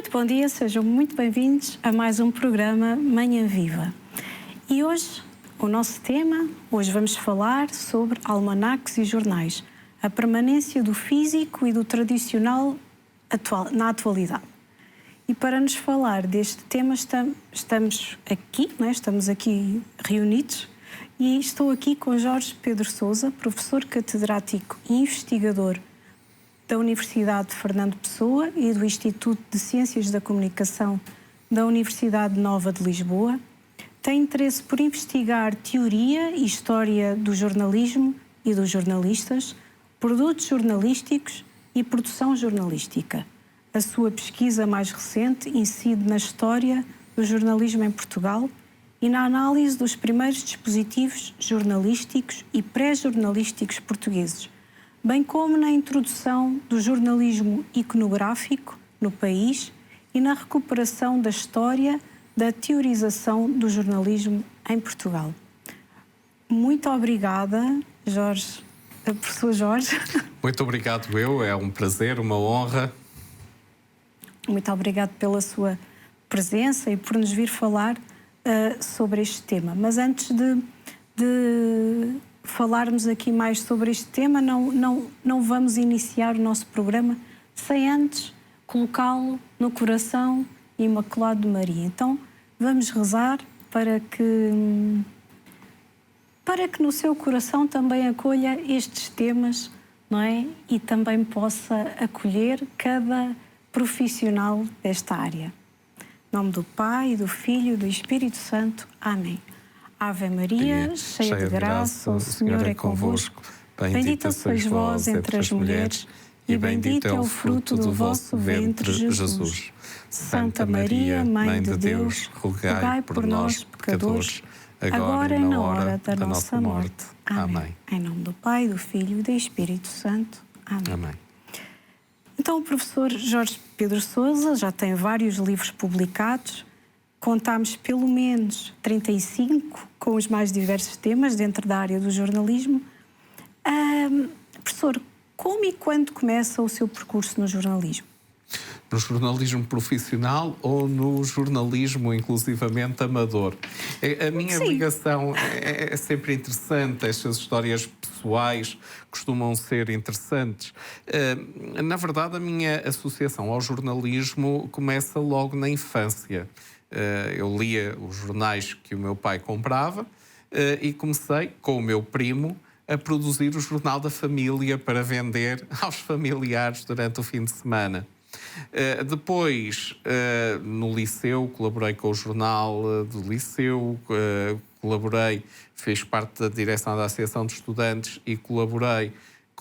Muito bom dia, sejam muito bem-vindos a mais um programa Manhã Viva. E hoje, o nosso tema, hoje vamos falar sobre almanaques e jornais, a permanência do físico e do tradicional na atualidade. E para nos falar deste tema estamos aqui reunidos e estou aqui com Jorge Pedro Sousa, professor catedrático e investigador da Universidade Fernando Pessoa e do Instituto de Ciências da Comunicação da Universidade Nova de Lisboa. Tem interesse por investigar teoria e história do jornalismo e dos jornalistas, produtos jornalísticos e produção jornalística. A sua pesquisa mais recente incide na história do jornalismo em Portugal e na análise dos primeiros dispositivos jornalísticos e pré-jornalísticos portugueses, bem como na introdução do jornalismo iconográfico no país e na recuperação da história da teorização do jornalismo em Portugal. Muito obrigada, Jorge, professor Jorge. Muito obrigado é um prazer, uma honra. Muito obrigado pela sua presença e por nos vir falar sobre este tema. Mas antes de falarmos aqui mais sobre este tema, não vamos iniciar o nosso programa sem antes colocá-lo no coração imaculado de Maria. Então, vamos rezar para que no seu coração também acolha estes temas, não é? E também possa acolher cada profissional desta área. Em nome do Pai, do Filho e do Espírito Santo. Amém. Ave Maria, cheia de graça, o Senhor é convosco. Bendita sois vós entre as mulheres e bendito é o fruto do vosso ventre, Jesus. Santa Maria, Mãe de Deus, rogai por nós, pecadores, agora e na hora da nossa morte. Amém. Em nome do Pai, do Filho e do Espírito Santo. Amém. Amém. Então, o professor Jorge Pedro Sousa já tem vários livros publicados. Contámos pelo menos 35 com os mais diversos temas dentro da área do jornalismo. Professor, como e quando começa o seu percurso no jornalismo? No jornalismo profissional ou no jornalismo inclusivamente amador? A minha ligação é sempre interessante, estas histórias pessoais costumam ser interessantes. Na verdade, a minha associação ao jornalismo começa logo na infância. Eu lia os jornais que o meu pai comprava e comecei, com o meu primo, a produzir o Jornal da Família para vender aos familiares durante o fim de semana. Depois, no liceu, colaborei com o jornal do liceu, fiz parte da direção da Associação de Estudantes e colaborei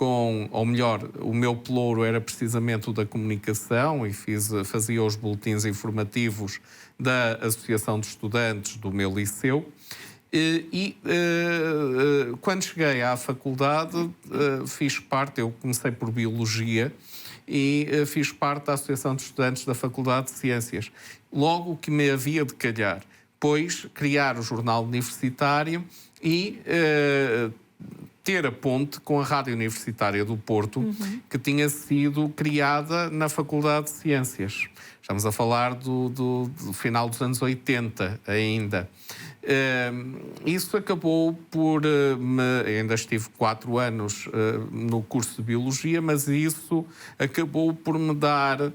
ou melhor, o meu pelouro era precisamente o da comunicação e fazia os boletins informativos da Associação de Estudantes do meu liceu. Quando cheguei à faculdade, eu comecei por Biologia e fiz parte da Associação de Estudantes da Faculdade de Ciências. Logo que me havia de calhar, pois criar o jornal universitário e ter a ponte com a Rádio Universitária do Porto, que tinha sido criada na Faculdade de Ciências. Estamos a falar do final dos anos 80 ainda. Isso acabou por... ainda estive 4 anos no curso de Biologia, mas isso acabou por me dar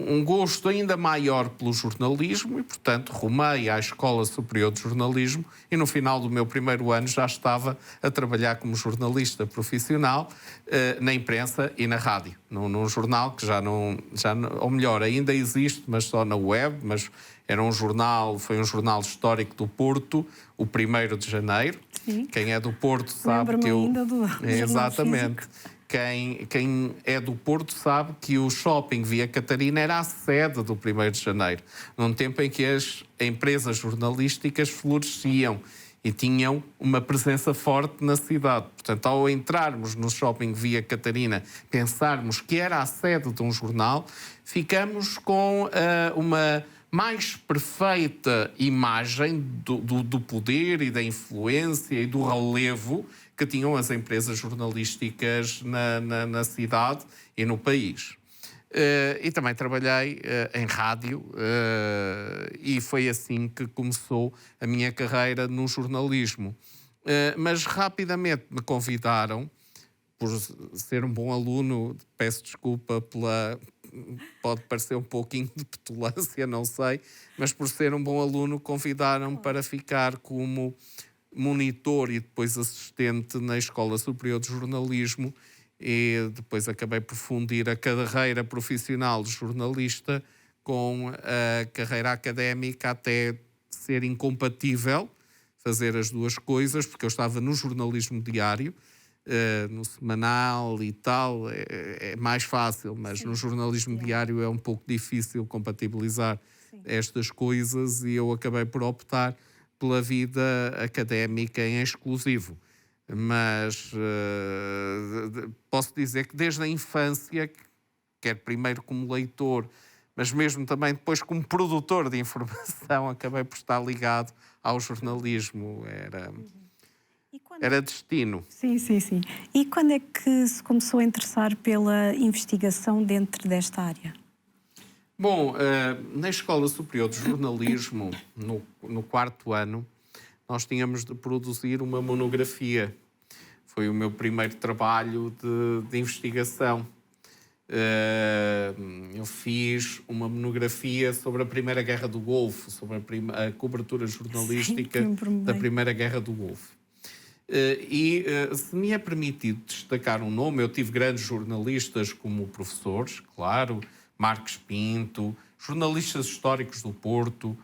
um gosto ainda maior pelo jornalismo e, portanto, rumei à Escola Superior de Jornalismo e no final do meu primeiro ano já estava a trabalhar como jornalista profissional na imprensa e na rádio, num jornal que ou melhor, ainda existe, mas só na web, mas foi um jornal histórico do Porto, o 1º de Janeiro. Sim. Quem é do Porto sabe que ainda do exatamente. Quem é do Porto sabe que o shopping Via Catarina era a sede do 1º de Janeiro, num tempo em que as empresas jornalísticas floresciam e tinham uma presença forte na cidade. Portanto, ao entrarmos no shopping Via Catarina, pensarmos que era a sede de um jornal, ficamos com uma mais perfeita imagem do poder e da influência e do relevo que tinham as empresas jornalísticas na cidade e no país. E também trabalhei em rádio e foi assim que começou a minha carreira no jornalismo. Mas rapidamente me convidaram, por ser um bom aluno, peço desculpa pela... Pode parecer um pouquinho de petulância, não sei, mas por ser um bom aluno convidaram-me para ficar como monitor e depois assistente na Escola Superior de Jornalismo, e depois acabei por fundir a carreira profissional de jornalista com a carreira académica, até ser incompatível fazer as duas coisas, porque eu estava no jornalismo diário, no semanal e tal, é mais fácil, mas no jornalismo diário é um pouco difícil compatibilizar estas coisas, e eu acabei por optar pela vida académica em exclusivo. Mas posso dizer que desde a infância, quer primeiro como leitor, mas mesmo também depois como produtor de informação, acabei por estar ligado ao jornalismo. Era destino. Sim, sim, sim. E quando é que se começou a interessar pela investigação dentro desta área? Bom, na Escola Superior de Jornalismo, no 4º ano, nós tínhamos de produzir uma monografia. Foi o meu primeiro trabalho de investigação. Eu fiz uma monografia sobre a Primeira Guerra do Golfo, sobre a cobertura jornalística da Primeira Guerra do Golfo. Se me é permitido destacar um nome, eu tive grandes jornalistas como professores, claro, Marques Pinto, jornalistas históricos do Porto,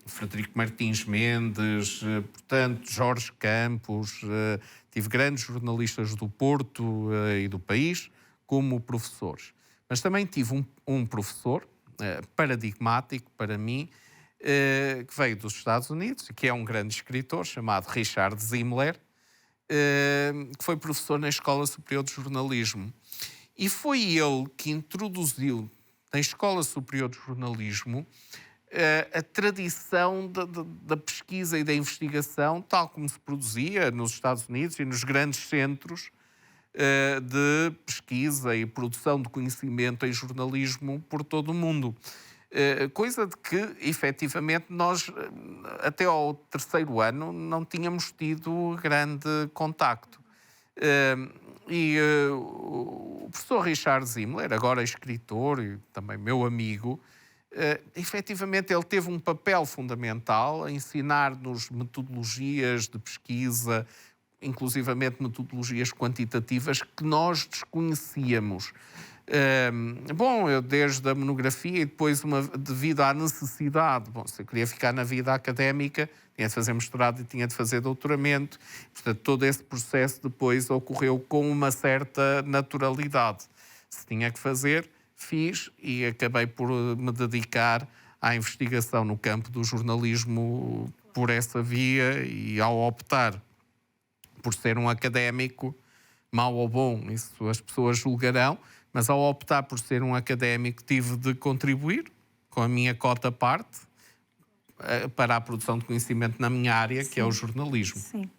Frederico Martins Mendes, portanto, Jorge Campos, tive grandes jornalistas do Porto e do país como professores. Mas também tive um professor paradigmático para mim, que veio dos Estados Unidos, que é um grande escritor, chamado Richard Zimmler, que foi professor na Escola Superior de Jornalismo. E foi ele que introduziu na Escola Superior de Jornalismo a tradição da pesquisa e da investigação, tal como se produzia nos Estados Unidos e nos grandes centros de pesquisa e produção de conhecimento em jornalismo por todo o mundo. Coisa de que, efetivamente, nós, até ao 3º ano, não tínhamos tido grande contacto. O professor Richard Zimmler, agora escritor e também meu amigo, efetivamente ele teve um papel fundamental a ensinar-nos metodologias de pesquisa, inclusivamente metodologias quantitativas que nós desconhecíamos. Eu desde a monografia e depois, devido à necessidade, se eu queria ficar na vida académica, tinha de fazer mestrado e tinha de fazer doutoramento, portanto todo esse processo depois ocorreu com uma certa naturalidade. Se tinha que fazer, fiz e acabei por me dedicar à investigação no campo do jornalismo por essa via, e ao optar por ser um académico, mau ou bom, isso as pessoas julgarão, mas ao optar por ser um académico tive de contribuir com a minha cota parte para a produção de conhecimento na minha área, que é o jornalismo. Sim.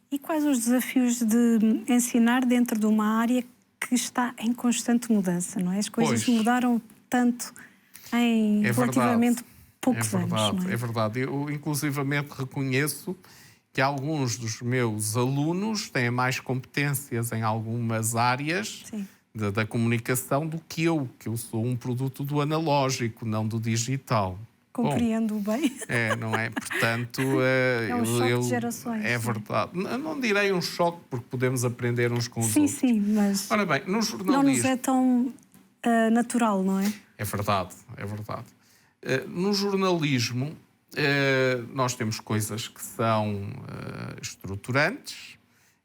E quais os desafios de ensinar dentro de uma área que está em constante mudança, não é? As coisas mudaram tanto em relativamente poucos anos, não é? É verdade. Eu, inclusivamente, reconheço que alguns dos meus alunos têm mais competências em algumas áreas da comunicação do que eu sou um produto do analógico, não do digital. Compreendo bem. Não é? Portanto, é um choque de gerações. É verdade. Não direi um choque, porque podemos aprender uns com os outros. Sim, mas ora bem, no jornalismo não nos é tão natural, não é? É verdade. No jornalismo, nós temos coisas que são estruturantes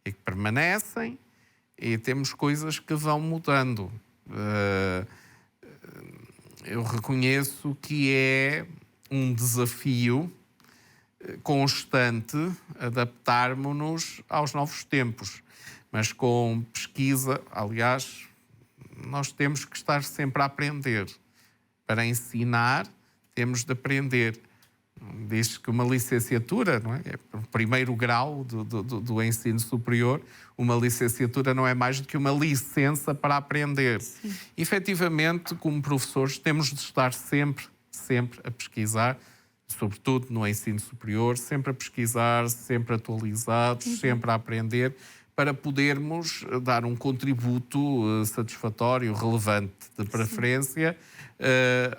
e que permanecem, e temos coisas que vão mudando. Eu reconheço que é um desafio constante adaptarmos-nos aos novos tempos, mas com pesquisa, aliás, nós temos que estar sempre a aprender. Para ensinar, temos de aprender Diz que uma licenciatura, não é o primeiro grau do ensino superior, uma licenciatura não é mais do que uma licença para aprender. Sim. Efetivamente, como professores, temos de estar sempre a pesquisar, sobretudo no ensino superior, sempre a pesquisar, sempre atualizados, sempre a aprender, para podermos dar um contributo satisfatório, relevante, de preferência,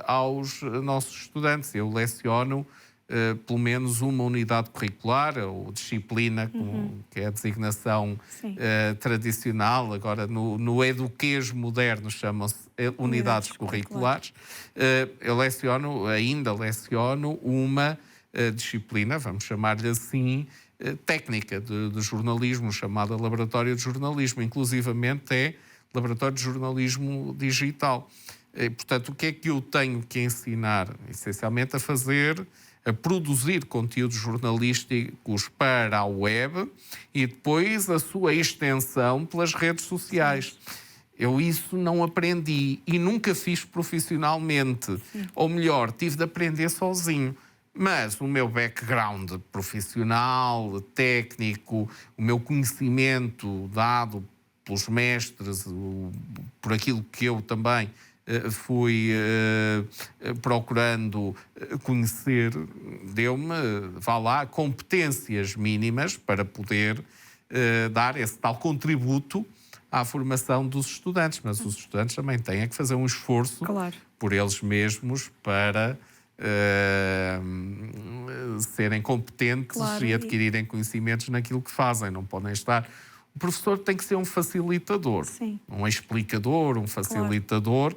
aos nossos estudantes. Eu leciono pelo menos uma unidade curricular ou disciplina, que é a designação tradicional. Agora, no eduquês moderno, chamam-se unidades curriculares. Eu ainda leciono uma disciplina, vamos chamar-lhe assim, técnica de jornalismo, chamada Laboratório de Jornalismo. Inclusivamente é Laboratório de Jornalismo Digital. E, portanto, o que é que eu tenho que ensinar? Essencialmente a produzir conteúdos jornalísticos para a web e depois a sua extensão pelas redes sociais. Eu isso não aprendi e nunca fiz profissionalmente. Ou melhor, tive de aprender sozinho. Mas o meu background profissional, técnico, o meu conhecimento dado pelos mestres, por aquilo que eu também fui procurando conhecer, deu-me, vá lá, competências mínimas para poder dar esse tal contributo à formação dos estudantes. Mas os estudantes também têm que fazer um esforço por eles mesmos para serem competentes e adquirirem conhecimentos naquilo que fazem. Não podem estar... O professor tem que ser um facilitador, um explicador, um facilitador,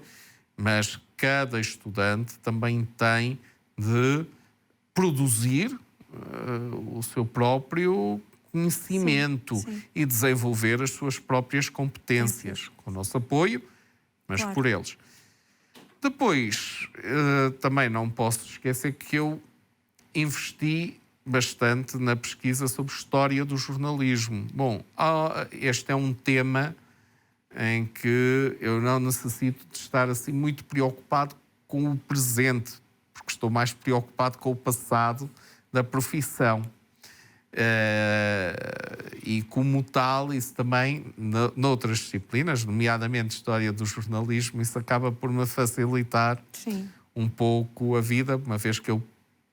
mas cada estudante também tem de produzir o seu próprio conhecimento e desenvolver as suas próprias competências, com o nosso apoio, mas por eles. Depois, também não posso esquecer que eu investi bastante na pesquisa sobre história do jornalismo. Bom, este é um tema em que eu não necessito de estar assim muito preocupado com o presente, porque estou mais preocupado com o passado da profissão. E como tal, isso também, noutras disciplinas, nomeadamente História do Jornalismo, isso acaba por me facilitar um pouco a vida, uma vez que eu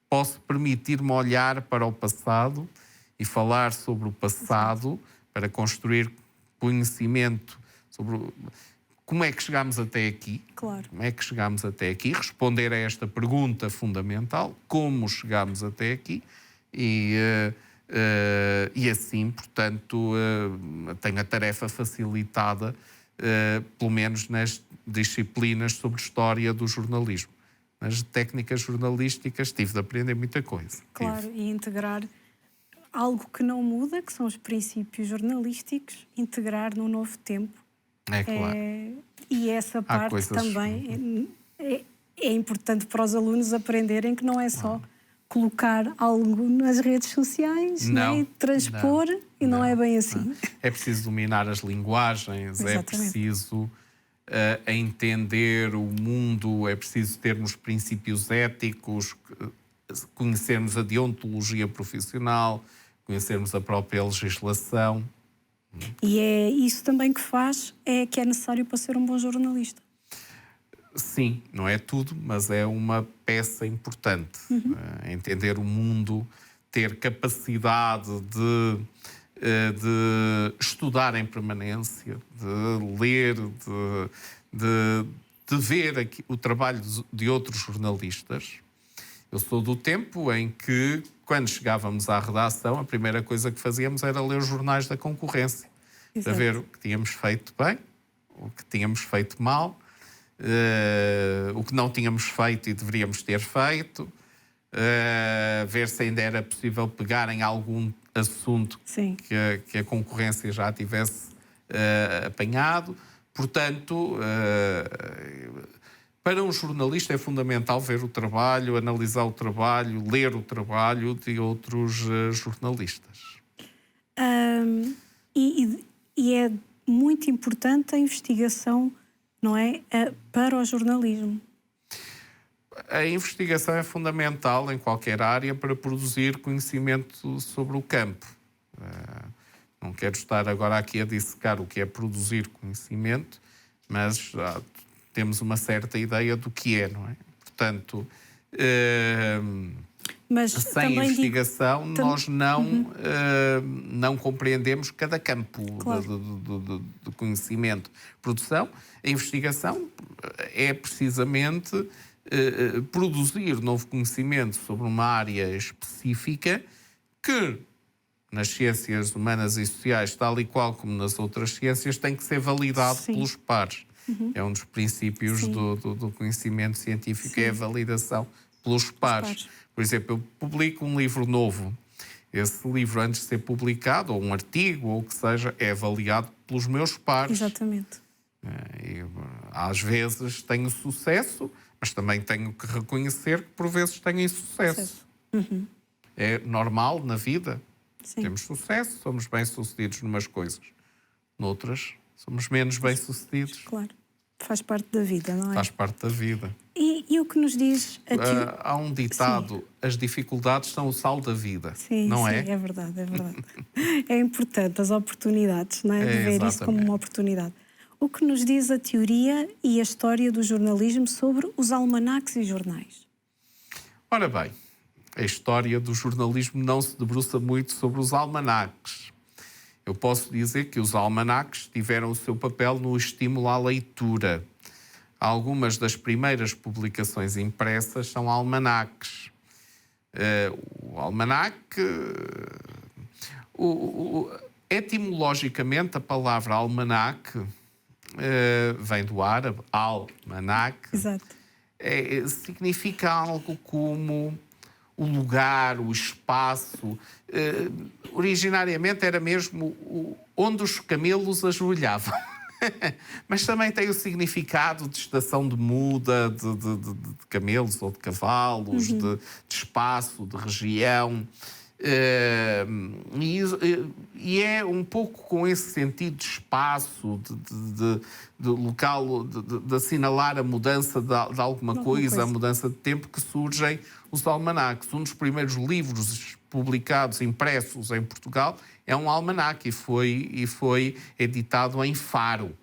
posso permitir-me olhar para o passado e falar sobre o passado para construir conhecimento sobre como é que chegámos até aqui. Como é que chegámos até aqui, responder a esta pergunta fundamental, como chegámos até aqui, e assim, portanto, tenho a tarefa facilitada, pelo menos nas disciplinas sobre história do jornalismo. Nas técnicas jornalísticas tive de aprender muita coisa. E integrar algo que não muda, que são os princípios jornalísticos, integrar num novo tempo. E essa parte também é importante para os alunos aprenderem que não é só colocar algo nas redes sociais, e transpor, e não é bem assim. É preciso dominar as linguagens, é preciso entender o mundo, é preciso termos princípios éticos, conhecermos a deontologia profissional, conhecermos a própria legislação. E é isso também que é necessário para ser um bom jornalista. Sim, não é tudo, mas é uma peça importante. Entender o mundo, ter capacidade de estudar em permanência, de ler, de ver aqui o trabalho de outros jornalistas. Eu sou do tempo em que, quando chegávamos à redação, a primeira coisa que fazíamos era ler os jornais da concorrência, para ver o que tínhamos feito bem, o que tínhamos feito mal, o que não tínhamos feito e deveríamos ter feito, ver se ainda era possível pegar em algum assunto que a concorrência já tivesse apanhado. Portanto, para um jornalista é fundamental ver o trabalho, analisar o trabalho, ler o trabalho de outros jornalistas. E é muito importante a investigação, não é? Para o jornalismo. A investigação é fundamental em qualquer área para produzir conhecimento sobre o campo. Não quero estar agora aqui a dissecar o que é produzir conhecimento, mas temos uma certa ideia do que é, não é? Portanto, Mas sem investigação nós não compreendemos cada campo de conhecimento. Produção, a investigação é precisamente produzir novo conhecimento sobre uma área específica que, nas ciências humanas e sociais, tal e qual como nas outras ciências, tem que ser validado pelos pares. É um dos princípios do conhecimento científico, é a validação pelos pares. Por exemplo, eu publico um livro novo. Esse livro, antes de ser publicado, ou um artigo, ou o que seja, é avaliado pelos meus pares. Exatamente. Às vezes tenho sucesso, mas também tenho que reconhecer que por vezes tenho insucesso. É normal na vida. Sim. Temos sucesso, somos bem-sucedidos numas coisas. Noutras, somos menos bem-sucedidos. Claro. Faz parte da vida, não é? Faz parte da vida. E o que nos diz... Há um ditado, as dificuldades são o sal da vida, sim, não sim, é? É verdade, é verdade. É importante as oportunidades, não é? De ver isso como uma oportunidade. O que nos diz a teoria e a história do jornalismo sobre os almanaques e jornais? Ora bem, a história do jornalismo não se debruça muito sobre os almanaques. Eu posso dizer que os almanaques tiveram o seu papel no estímulo à leitura. Algumas das primeiras publicações impressas são almanaques. O almanaque... etimologicamente, a palavra almanaque vem do árabe, almanac. Exato. Significa algo como o lugar, o espaço. Originariamente era mesmo onde os camelos ajoelhavam. Mas também tem o significado de estação de muda, de camelos ou de cavalos, de espaço, de região. E é um pouco com esse sentido de espaço, de local, de assinalar a mudança de alguma coisa, a mudança de tempo, que surgem os almanaques. Um dos primeiros livros publicados, impressos em Portugal, é um almanaque e foi editado em Faro,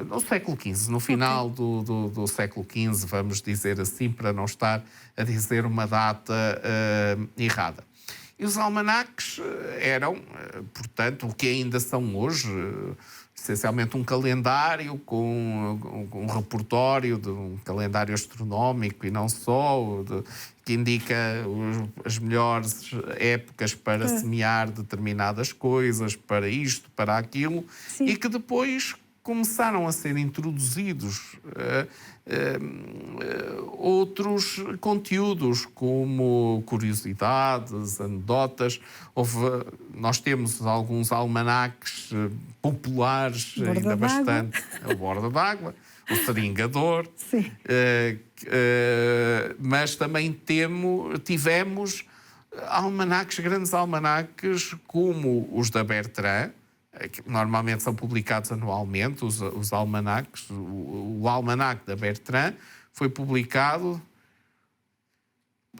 no século XV, no final do século XV, vamos dizer assim, para não estar a dizer uma data errada. E os almanaques eram, portanto, o que ainda são hoje, essencialmente um calendário com um repertório de um calendário astronómico e não só, que indica as melhores épocas para semear determinadas coisas, para isto, para aquilo. Sim. E que depois começaram a ser introduzidos outros conteúdos, como curiosidades, anedotas. Nós temos alguns almanaques populares, ainda bastante, a Borda d'Água, o Seringador. Sim. Mas também tivemos almanaques, grandes almanaques, como os da Bertrand, que normalmente são publicados anualmente, os almanaques. O almanaque da Bertrand foi publicado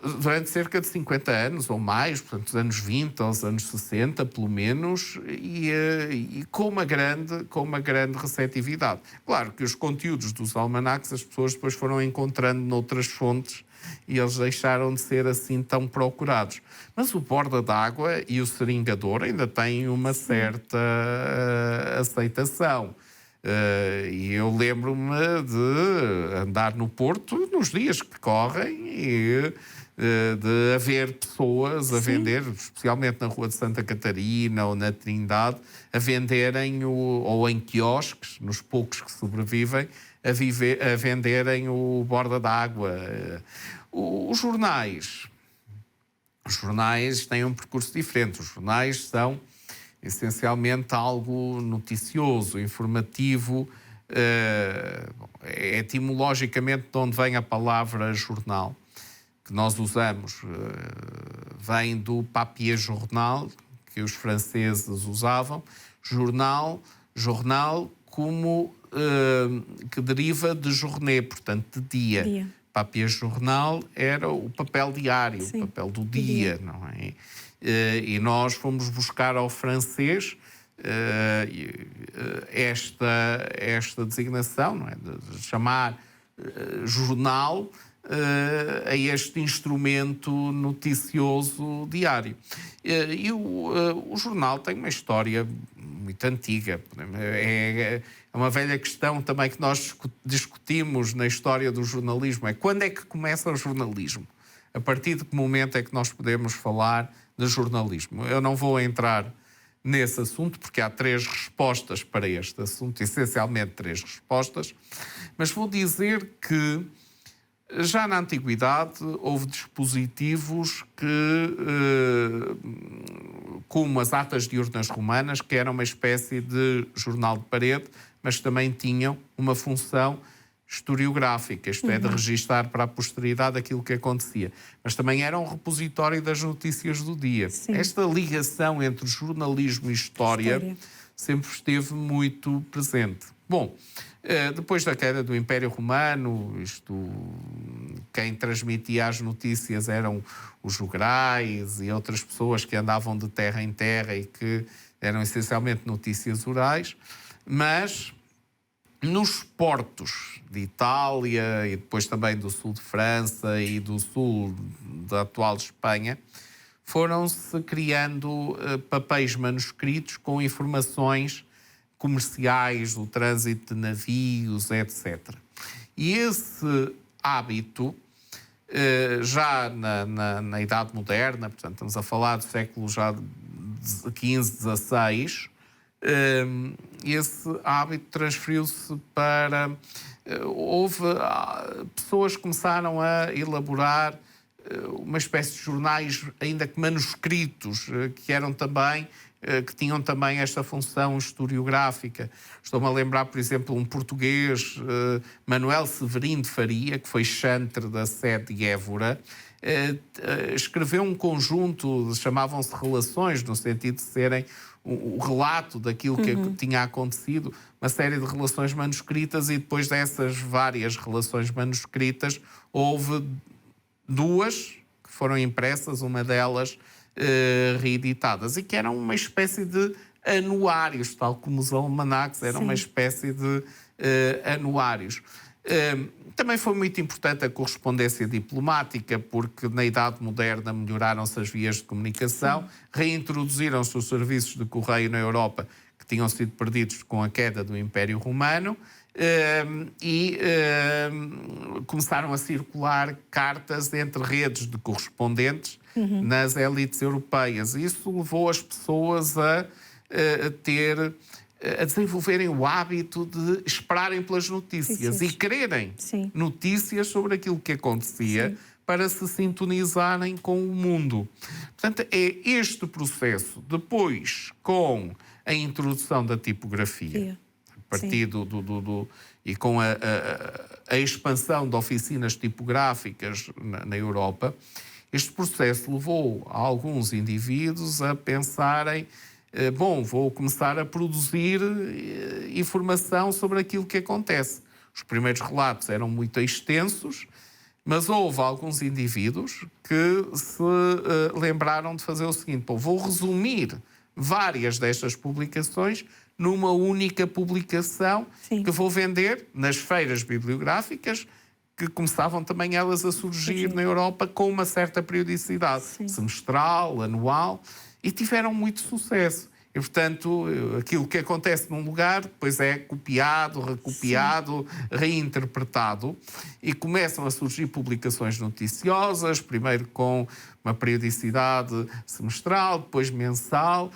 durante cerca de 50 anos ou mais, portanto, dos anos 20 aos anos 60, pelo menos, e com uma grande receptividade. Claro que os conteúdos dos almanaques as pessoas depois foram encontrando noutras fontes e eles deixaram de ser assim tão procurados. Mas o Borda d'Água e o Seringador ainda têm uma certa aceitação. E eu lembro-me de andar no Porto nos dias que correm e de haver pessoas a vender, especialmente na Rua de Santa Catarina ou na Trindade, a venderem, ou em quiosques, nos poucos que sobrevivem, a venderem o Borda d'Água. Os jornais têm um percurso diferente. Os jornais são essencialmente algo noticioso, informativo. Etimologicamente, de onde vem a palavra jornal, que nós usamos, vem do papier journal, que os franceses usavam. Jornal como que deriva de journée, portanto, de dia. Papier journal era o papel diário, o papel do dia, não é? E nós fomos buscar ao francês esta designação, não é? De chamar jornal a este instrumento noticioso diário. E o jornal tem uma história muito antiga. É uma velha questão também que nós discutimos na história do jornalismo. É quando é que começa o jornalismo? A partir de que momento é que nós podemos falar de jornalismo? Eu não vou entrar nesse assunto, porque há 3 respostas para este assunto, essencialmente 3 respostas, mas vou dizer que já na Antiguidade houve dispositivos que, como as atas de urnas romanas, que eram uma espécie de jornal de parede, mas também tinham uma função historiográfica, isto é, de registar para a posteridade aquilo que acontecia. Mas também era um repositório das notícias do dia. Sim. Esta ligação entre jornalismo e história sempre esteve muito presente. Bom, depois da queda do Império Romano, quem transmitia as notícias eram os jograis e outras pessoas que andavam de terra em terra e que eram essencialmente notícias orais, mas nos portos de Itália e depois também do sul de França e do sul da atual Espanha, foram-se criando papéis manuscritos com informações comerciais, do trânsito de navios, etc. E esse hábito, já na Idade Moderna, portanto estamos a falar do século já XV, XVI, esse hábito transferiu-se para... pessoas que começaram a elaborar uma espécie de jornais, ainda que manuscritos, que tinham também esta função historiográfica. Estou-me a lembrar, por exemplo, um português, Manuel Severino de Faria, que foi chantre da sede de Évora, escreveu um conjunto, chamavam-se relações, no sentido de serem o relato daquilo que tinha acontecido, uma série de relações manuscritas, e depois dessas várias relações manuscritas houve 2 que foram impressas, uma delas reeditadas, e que eram uma espécie de anuários, tal como os almanacs eram uma espécie de anuários. Também foi muito importante a correspondência diplomática, porque na Idade Moderna melhoraram-se as vias de comunicação, reintroduziram-se os serviços de correio na Europa, que tinham sido perdidos com a queda do Império Romano, e começaram a circular cartas entre redes de correspondentes nas élites europeias. Isso levou as pessoas a desenvolverem o hábito de esperarem pelas notícias e quererem notícias sobre aquilo que acontecia para se sintonizarem com o mundo. Portanto, é este processo, depois com a introdução da tipografia, a partir e com a expansão de oficinas tipográficas na Europa, este processo levou alguns indivíduos a pensarem: vou começar a produzir informação sobre aquilo que acontece. Os primeiros relatos eram muito extensos, mas houve alguns indivíduos que se lembraram de fazer o seguinte: vou resumir várias destas publicações numa única publicação que vou vender nas feiras bibliográficas, que começavam também elas a surgir na Europa com uma certa periodicidade, semestral, anual, e tiveram muito sucesso. E, portanto, aquilo que acontece num lugar depois é copiado, recopiado, reinterpretado, e começam a surgir publicações noticiosas, primeiro com uma periodicidade semestral, depois mensal,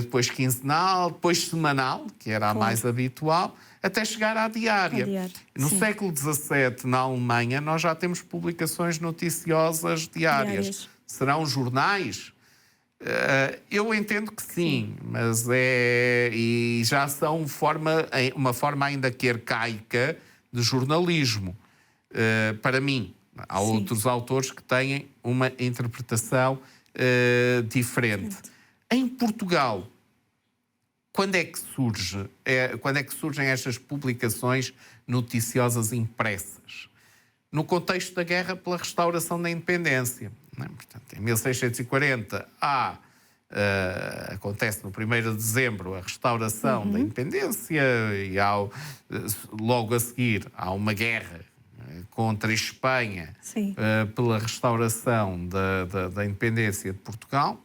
depois quinzenal, depois semanal, que era a mais habitual, até chegar à diária. No século XVII, na Alemanha, nós já temos publicações noticiosas diárias. Serão jornais? Eu entendo que sim, mas e já são uma forma ainda que arcaica de jornalismo, para mim. Há outros autores que têm uma interpretação diferente. Em Portugal, quando é que quando é que surgem estas publicações noticiosas impressas? No contexto da guerra pela restauração da independência. Não é? Portanto, em 1640 acontece no 1º de dezembro a restauração da independência e logo a seguir há uma guerra contra a Espanha pela restauração da independência de Portugal.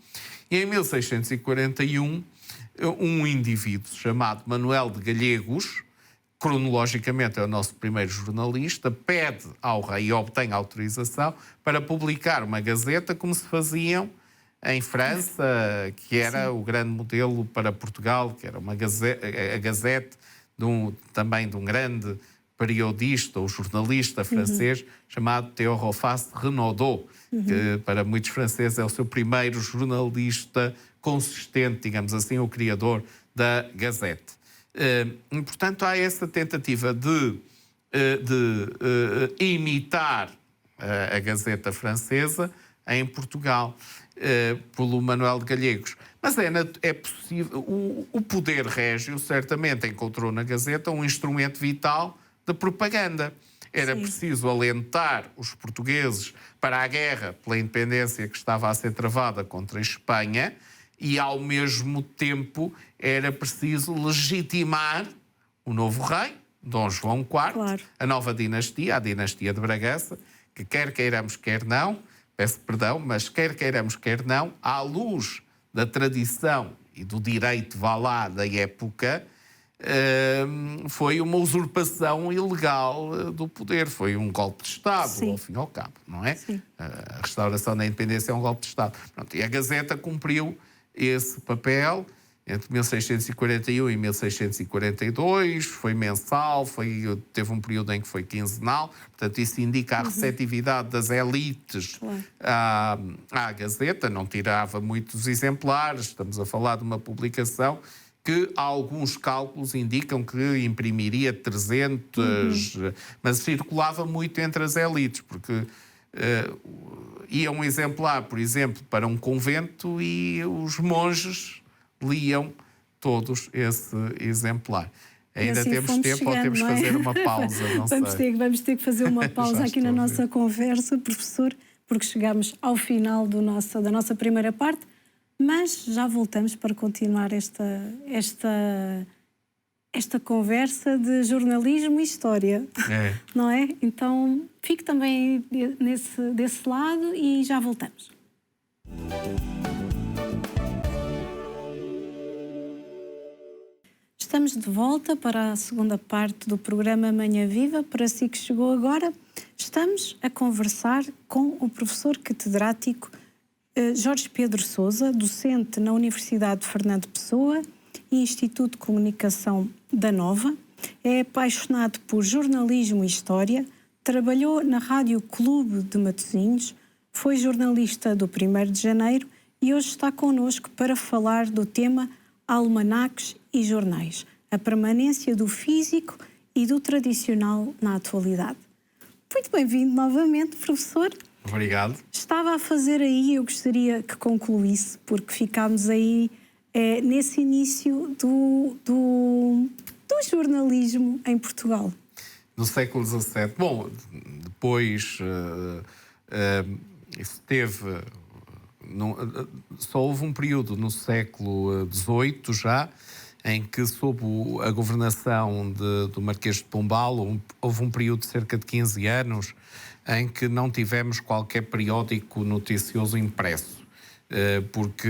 E em 1641, um indivíduo chamado Manuel de Gallegos, cronologicamente é o nosso primeiro jornalista, pede ao rei e obtém autorização para publicar uma gazeta como se faziam em França, que era o grande modelo para Portugal, que era a gazete também de um grande periodista ou jornalista francês chamado Théophile Renaudot, que para muitos franceses é o seu primeiro jornalista consistente, digamos assim, o criador da Gazette. E, portanto, há essa tentativa de imitar a Gazeta francesa em Portugal, pelo Manuel de Gallegos. Mas é possível. O poder régio certamente encontrou na Gazeta um instrumento vital de propaganda. Era preciso alentar os portugueses para a guerra pela independência que estava a ser travada contra a Espanha e, ao mesmo tempo, era preciso legitimar o novo rei, Dom João IV, a nova dinastia, a dinastia de Bragança, que quer queiramos, quer não, peço perdão, mas quer queiramos, quer não, à luz da tradição e do direito, vá lá, da época, foi uma usurpação ilegal do poder, foi um golpe de Estado, ao fim e ao cabo, não é? A restauração da independência é um golpe de Estado. Pronto, e a Gazeta cumpriu esse papel entre 1641 e 1642, foi mensal, teve um período em que foi quinzenal, portanto isso indica a receptividade das elites à Gazeta, não tirava muitos exemplares, estamos a falar de uma publicação que alguns cálculos indicam que imprimiria 300, mas circulava muito entre as elites, porque ia um exemplar, por exemplo, para um convento e os monges liam todos esse exemplar. Ainda assim temos tempo chegando, ou temos que fazer uma pausa? Não sei. Vamos ter que fazer uma pausa aqui na nossa conversa, professor, porque chegamos ao final da nossa primeira parte. Mas já voltamos para continuar esta conversa de jornalismo e história, não é? Então, fique também desse lado e já voltamos. Estamos de volta para a segunda parte do programa Manhã Viva. Para si que chegou agora, estamos a conversar com o professor catedrático Jorge Pedro Sousa, docente na Universidade de Fernando Pessoa e Instituto de Comunicação da Nova. É apaixonado por jornalismo e história, trabalhou na Rádio Clube de Matosinhos, foi jornalista do 1º de janeiro e hoje está connosco para falar do tema almanaques e jornais, a permanência do físico e do tradicional na atualidade. Muito bem-vindo novamente, professor. Obrigado. Estava a fazer aí, eu gostaria que concluísse, porque ficámos aí nesse início do jornalismo em Portugal. No século XVII. Bom, depois isso teve... só houve um período no século XVIII já, em que, sob a governação do Marquês de Pombal, houve um período de cerca de 15 anos em que não tivemos qualquer periódico noticioso impresso, porque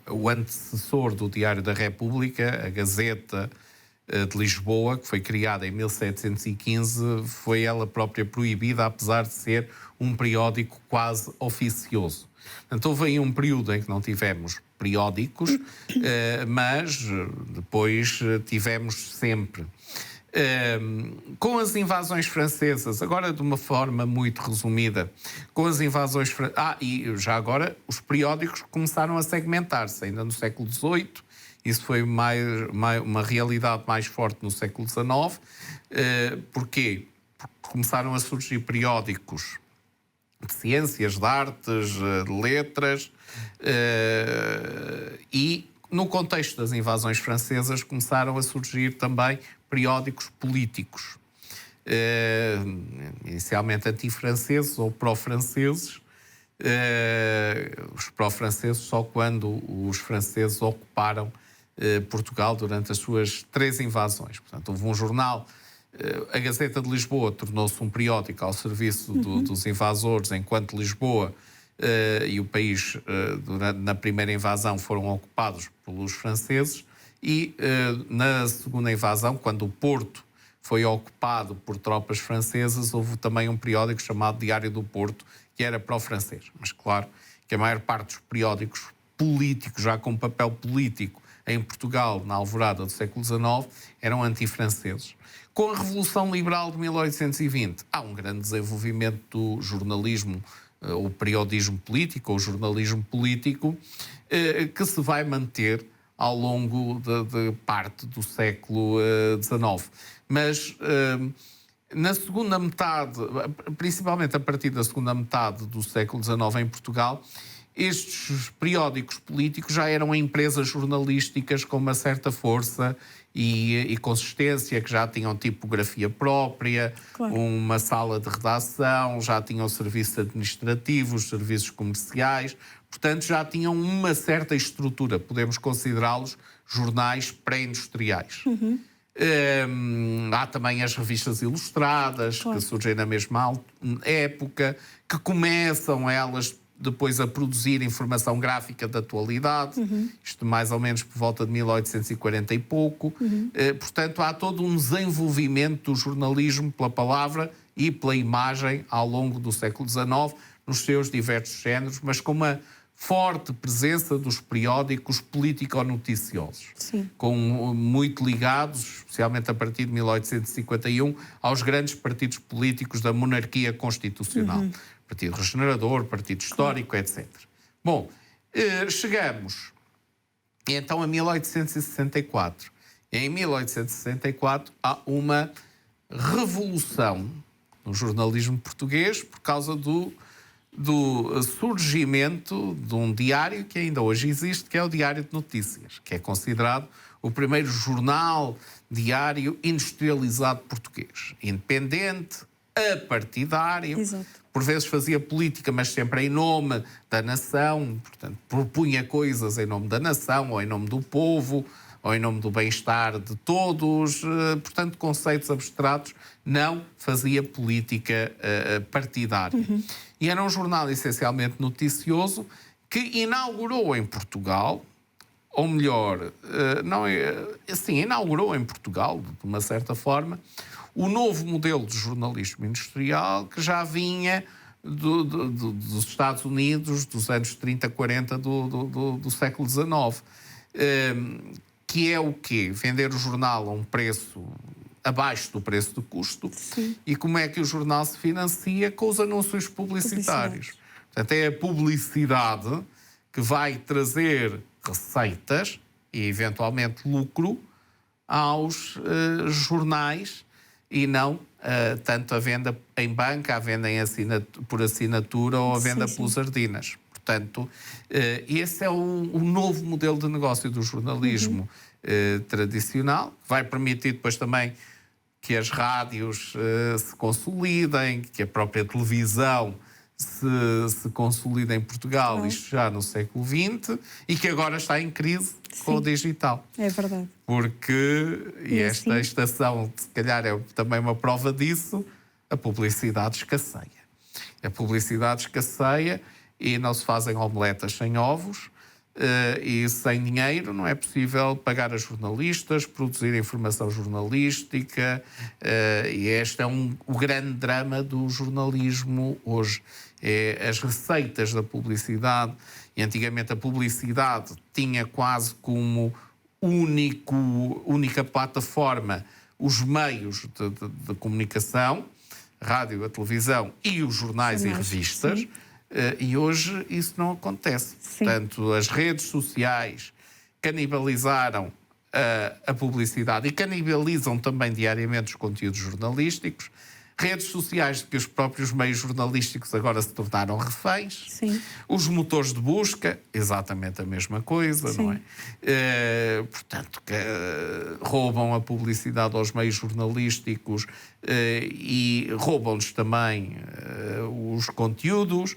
o antecessor do Diário da República, a Gazeta de Lisboa, que foi criada em 1715, foi ela própria proibida, apesar de ser um periódico quase oficioso. Portanto, houve aí um período em que não tivemos periódicos, mas depois tivemos sempre. Com as invasões francesas, agora de uma forma muito resumida, com as invasões e já agora os periódicos começaram a segmentar-se, ainda no século XVIII, isso foi uma realidade mais forte no século XIX. Porquê? Porque começaram a surgir periódicos de ciências, de artes, de letras, e no contexto das invasões francesas, começaram a surgir também periódicos políticos, inicialmente anti-franceses ou pró-franceses. Os pró-franceses só quando os franceses ocuparam Portugal durante as suas 3 invasões. Portanto, houve um jornal, a Gazeta de Lisboa tornou-se um periódico ao serviço dos invasores, enquanto Lisboa e o país, na primeira invasão, foram ocupados pelos franceses, e na segunda invasão, quando o Porto foi ocupado por tropas francesas, houve também um periódico chamado Diário do Porto, que era pró-francês. Mas claro que a maior parte dos periódicos políticos, já com papel político em Portugal, na alvorada do século XIX, eram anti-franceses. Com a Revolução Liberal de 1820, há um grande desenvolvimento do jornalismo, o periodismo político, ou o jornalismo político, que se vai manter ao longo de parte do século XIX. Mas na segunda metade, principalmente a partir da segunda metade do século XIX em Portugal, estes periódicos políticos já eram empresas jornalísticas com uma certa força e consistência, que já tinham tipografia própria, claro, uma sala de redação, já tinham serviços administrativos, serviços comerciais, portanto já tinham uma certa estrutura, podemos considerá-los jornais pré-industriais. Há também as revistas ilustradas, claro, que surgem na mesma época, que começam elas depois a produzir informação gráfica da atualidade, isto mais ou menos por volta de 1840 e pouco. Portanto, há todo um desenvolvimento do jornalismo pela palavra e pela imagem ao longo do século XIX, nos seus diversos géneros, mas com uma forte presença dos periódicos político-noticiosos, muito ligados, especialmente a partir de 1851, aos grandes partidos políticos da monarquia constitucional. Partido Regenerador, Partido Histórico, etc. Bom, chegamos então a 1864. Em 1864 há uma revolução no jornalismo português por causa do surgimento de um diário que ainda hoje existe, que é o Diário de Notícias, que é considerado o primeiro jornal diário industrializado português. Independente, apartidário, exato, por vezes fazia política, mas sempre em nome da nação, portanto, propunha coisas em nome da nação, ou em nome do povo, ou em nome do bem-estar de todos, portanto, conceitos abstratos, não fazia política partidária. E era um jornal essencialmente noticioso que inaugurou em Portugal, ou melhor, inaugurou em Portugal, de uma certa forma, o novo modelo de jornalismo industrial que já vinha dos Estados Unidos dos anos 30, 40 do século XIX. Que é o quê? Vender o jornal a um preço abaixo do preço do custo. Sim. E como é que o jornal se financia? Com os anúncios publicitários. Portanto, é a publicidade que vai trazer receitas e, eventualmente, lucro aos jornais, e não tanto a venda em banca, a venda por assinatura ou a venda pelas sardinas. Portanto, esse é o novo modelo de negócio do jornalismo tradicional, que vai permitir depois também que as rádios se consolidem, que a própria televisão se consolida em Portugal, isto já no século XX, e que agora está em crise com o digital. É verdade. Porque, e esta estação, se calhar, é também uma prova disso, a publicidade escasseia. A publicidade escasseia e não se fazem omeletas sem ovos, e sem dinheiro não é possível pagar a jornalistas, produzir informação jornalística, e este é o grande drama do jornalismo hoje. É as receitas da publicidade, e antigamente a publicidade tinha quase como única plataforma os meios de comunicação, a rádio, a televisão e os jornais e revistas. E hoje isso não acontece. Sim. Portanto, as redes sociais canibalizaram a publicidade e canibalizam também diariamente os conteúdos jornalísticos. Redes sociais de que os próprios meios jornalísticos agora se tornaram reféns. Sim. Os motores de busca, exatamente a mesma coisa, Sim. não é? Portanto, roubam a publicidade aos meios jornalísticos e roubam-nos também os conteúdos.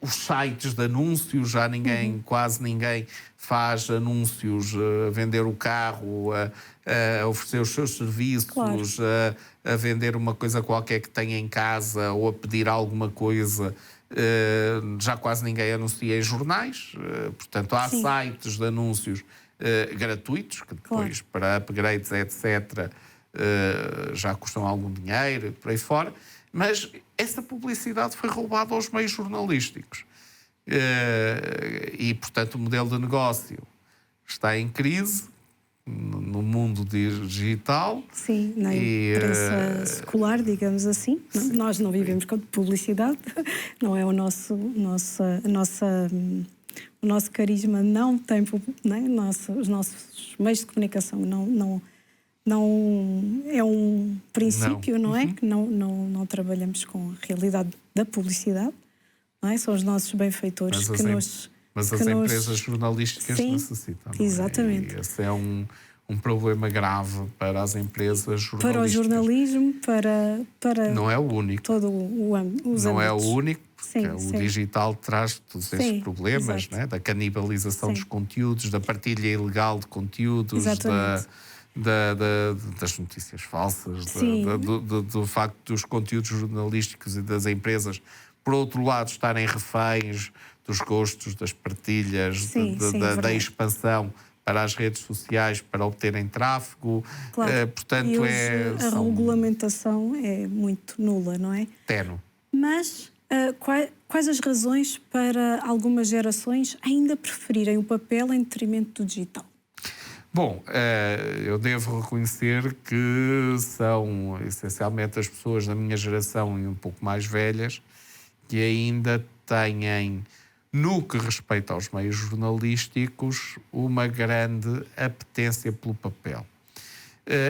Os sites de anúncios, já ninguém, quase ninguém faz anúncios a vender o carro, a oferecer os seus serviços, Claro. a vender uma coisa qualquer que tenha em casa ou a pedir alguma coisa. Já quase ninguém anuncia em jornais, portanto há Sim. sites de anúncios gratuitos, que depois, Claro. para upgrades, etc., já custam algum dinheiro, por aí fora. Mas essa publicidade foi roubada aos meios jornalísticos. E, portanto, o modelo de negócio está em crise no mundo digital. Sim, na imprensa secular, digamos assim. Nós não vivemos com publicidade, não é o nosso carisma, não tem, né? Os nossos meios de comunicação não é um princípio, não é? Que não trabalhamos com a realidade da publicidade, não é? São os nossos benfeitores que nos... Mas as empresas jornalísticas necessitam. Não é? Exatamente. E esse é um problema grave para as empresas jornalísticas. Para o jornalismo, para não é o único. Todo os não âmbitos. É o único, porque Sim, o sim. digital traz todos esses problemas, exato. né? Da canibalização Sim. dos conteúdos, da partilha ilegal de conteúdos, Exatamente. das notícias falsas, Sim. do facto dos conteúdos jornalísticos e das empresas, por outro lado, estarem reféns dos gostos, das partilhas, Sim, sim, da verdade. expansão para as redes sociais, para obterem tráfego. Claro. Portanto, E hoje a são regulamentação é muito nula, não é? tenue. Mas quais as razões para algumas gerações ainda preferirem o papel em detrimento do digital? Bom, eu devo reconhecer que são essencialmente as pessoas da minha geração e um pouco mais velhas que ainda têm, no que respeita aos meios jornalísticos, uma grande apetência pelo papel.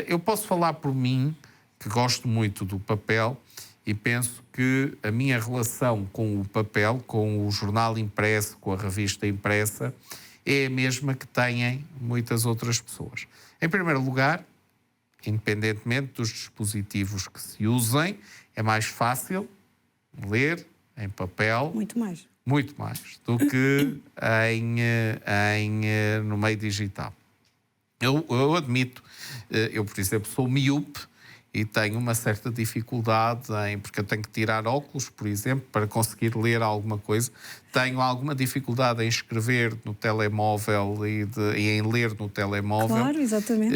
Eu posso falar por mim, que gosto muito do papel, e penso que a minha relação com o papel, com o jornal impresso, com a revista impressa, é a mesma que têm muitas outras pessoas. Em primeiro lugar, independentemente dos dispositivos que se usem, é mais fácil ler em papel Muito mais. muito mais do que no meio digital. Eu admito, eu, por exemplo, sou miúpe e tenho uma certa dificuldade porque eu tenho que tirar óculos, por exemplo, para conseguir ler alguma coisa. Tenho alguma dificuldade em escrever no telemóvel e em ler no telemóvel. Claro, exatamente.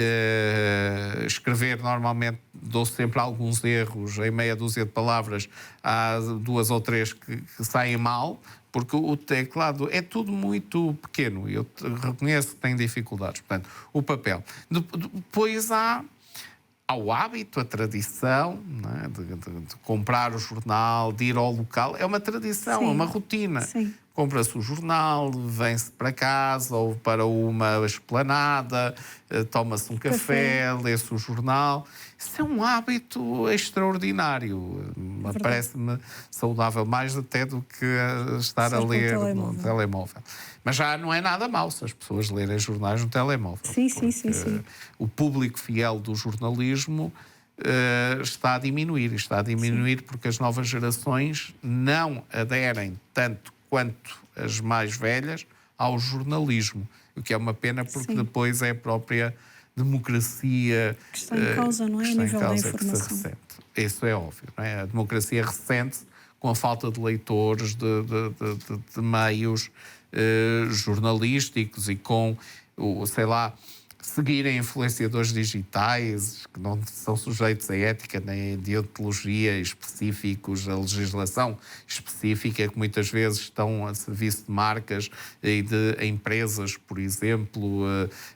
Escrever, normalmente, dou sempre alguns erros. Em meia dúzia de palavras, há 2 ou 3 que saem mal, porque o teclado é tudo muito pequeno. Eu reconheço que tenho dificuldades. Portanto, o papel. Depois há o hábito, a tradição, não é? de comprar o jornal, de ir ao local. É uma tradição, Sim. é uma rotina. Sim. Compra-se o jornal, vem-se para casa ou para uma esplanada, toma-se um café, lê-se o jornal. Isso é um hábito extraordinário. Parece-me saudável, mais até do que estar a ler no telemóvel. Mas já não é nada mau se as pessoas lerem jornais no telemóvel. Sim. O público fiel do jornalismo está a diminuir. Está a diminuir porque as novas gerações não aderem tanto quanto as mais velhas ao jornalismo. O que é uma pena porque depois é a própria democracia que está em causa, não é? A nível da informação. Isso é óbvio, não é? A democracia ressente com a falta de leitores, de meios jornalísticos e com, sei lá, seguirem influenciadores digitais que não são sujeitos a ética nem a deontologia específicos, a legislação específica, que muitas vezes estão a serviço de marcas e de empresas, por exemplo,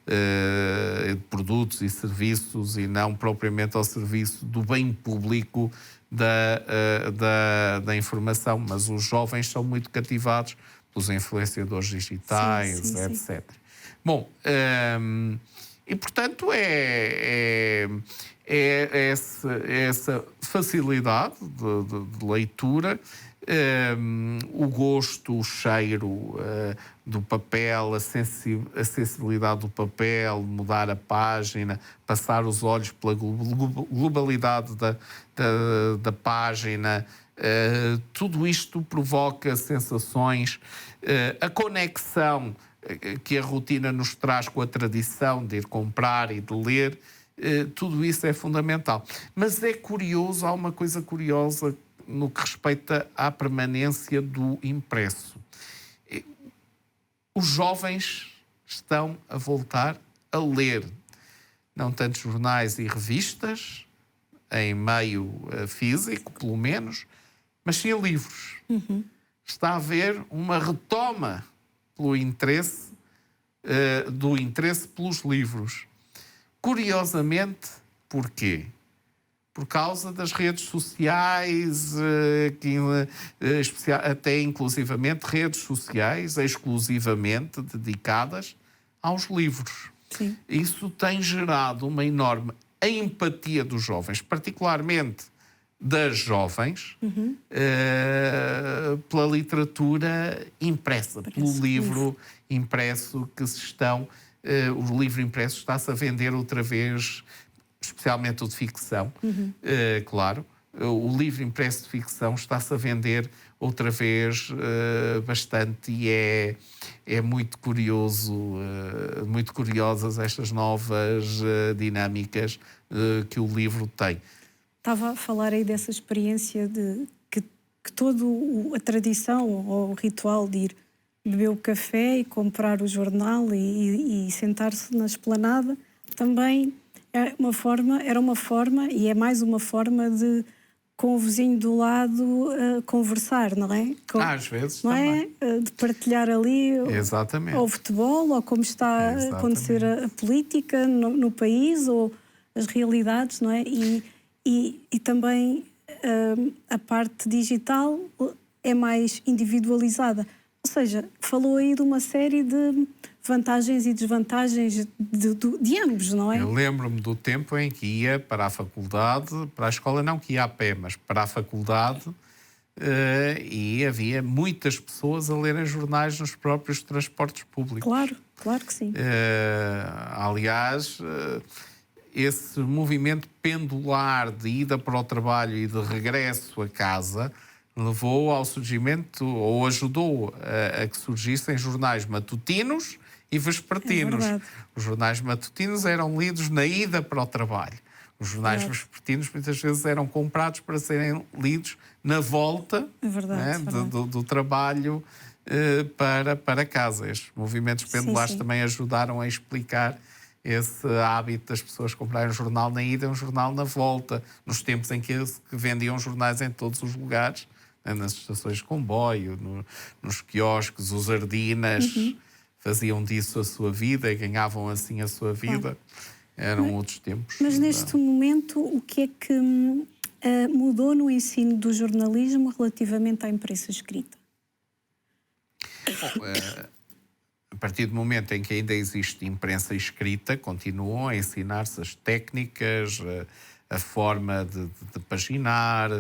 de produtos e serviços, e não propriamente ao serviço do bem público da informação. Mas os jovens são muito cativados pelos influenciadores digitais, etc. Bom, e portanto é é essa facilidade de leitura, o gosto, o cheiro do papel, a sensibilidade do papel, mudar a página, passar os olhos pela globalidade da página. Tudo isto provoca sensações, a conexão que a rotina nos traz com a tradição de ir comprar e de ler, tudo isso é fundamental. Mas é curioso, há uma coisa curiosa no que respeita à permanência do impresso. Os jovens estão a voltar a ler, não tanto jornais e revistas, em meio físico, pelo menos, mas sim livros. Está a haver uma retoma do interesse pelos livros. Curiosamente, porquê? Por causa das redes sociais, até inclusivamente redes sociais exclusivamente dedicadas aos livros. Sim. Isso tem gerado uma enorme empatia dos jovens, particularmente das jovens, pela literatura impressa, pelo livro impresso que se estão... o livro impresso está-se a vender outra vez, especialmente o de ficção, claro. O livro impresso de ficção está-se a vender outra vez bastante, e é muito curioso, muito curiosas estas novas dinâmicas que o livro tem. Estava a falar aí dessa experiência de que toda a tradição ou o ritual de ir beber o café e comprar o jornal e sentar-se na esplanada também era uma forma e é mais uma forma de, com o vizinho do lado, conversar, não é? Às vezes não também. É? De partilhar ali Exatamente. o futebol, ou como está a acontecer a política no país, ou as realidades, não é? E também a parte digital é mais individualizada. Ou seja, falou aí de uma série de vantagens e desvantagens de ambos, não é? Eu lembro-me do tempo em que ia para a faculdade, para a escola não que ia a pé, mas para a faculdade, e havia muitas pessoas a lerem jornais nos próprios transportes públicos. Claro que sim. Aliás, esse movimento pendular de ida para o trabalho e de regresso a casa levou ao surgimento, ou ajudou a que surgissem jornais matutinos e vespertinos. Os jornais matutinos eram lidos na ida para o trabalho. Os jornais vespertinos muitas vezes eram comprados para serem lidos na volta do trabalho para casa. Estes movimentos pendulares também ajudaram a explicar esse hábito das pessoas comprarem um jornal na ida e um jornal na volta, nos tempos em que vendiam jornais em todos os lugares, nas estações de comboio, nos quiosques, os ardinas, faziam disso a sua vida e ganhavam assim a sua vida. Eram outros tempos. Mas neste momento, o que é que mudou no ensino do jornalismo relativamente à imprensa escrita? Bom, a partir do momento em que ainda existe imprensa escrita, continuam a ensinar-se as técnicas, a forma de paginar,